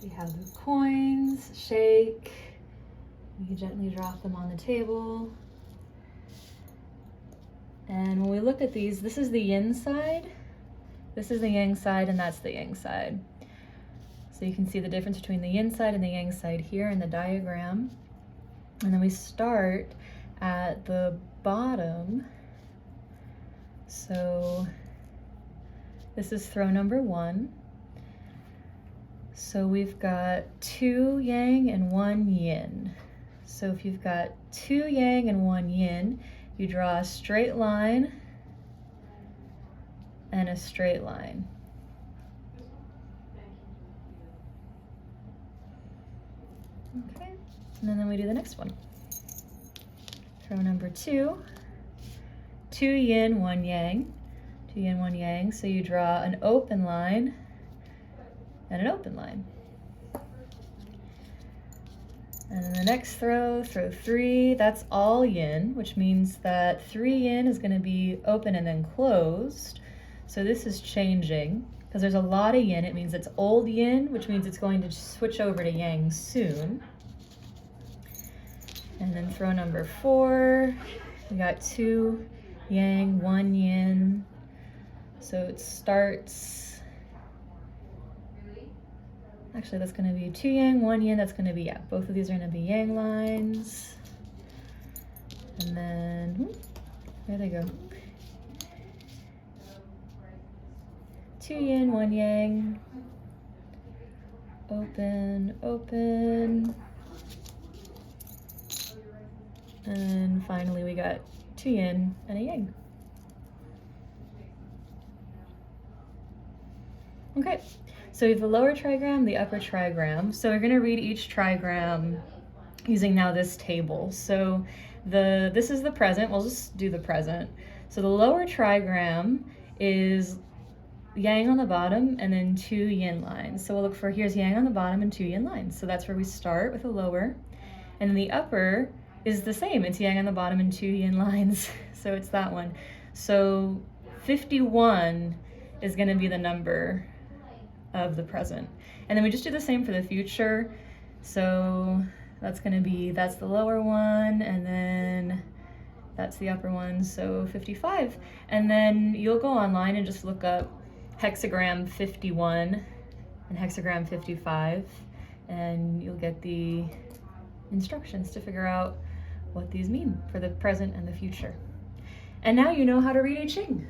We have the coins, shake. You gently drop them on the table. And when we look at these, this is the yin side, this is the yang side, and that's the yang side. So you can see the difference between the yin side and the yang side here in the diagram. And then we start at the bottom. So this is throw number 1. So we've got 2 yang and 1 yin. So if you've got 2 yang and 1 yin, you draw a straight line and a straight line. Okay, and then we do the next one. Throw number 2, 2 yin, 1 yang, 2 yin, 1 yang. So you draw an open line and an open line. And then the next throw, throw 3, that's all yin, which means that 3 yin is going to be open and then closed. So this is changing, because there's a lot of yin. It means it's old yin, which means it's going to switch over to yang soon. And then throw number 4, we got 2 yang, 1 yin. So it starts, actually that's going to be 2 yang, 1 yin, that's going to be, yeah, both of these are going to be yang lines. And then, there they go. 2 yin, 1 yang, open, open. And finally we got 2 yin and a yang. Okay, so we have the lower trigram, the upper trigram. So we're gonna read each trigram using now this table. So this is the present, we'll just do the present. So the lower trigram is yang on the bottom and then 2 yin lines. So we'll look for, here's yang on the bottom and 2 yin lines. So that's where we start with the lower. And then the upper is the same, it's yang on the bottom and 2 yin lines. So it's that one. So 51 is gonna be the number of the present. And then we just do the same for the future. So that's gonna be, that's the lower one, and then that's the upper one, so 55. And then you'll go online and just look up hexagram 51 and hexagram 55, and you'll get the instructions to figure out what these mean for the present and the future. And now you know how to read I Ching.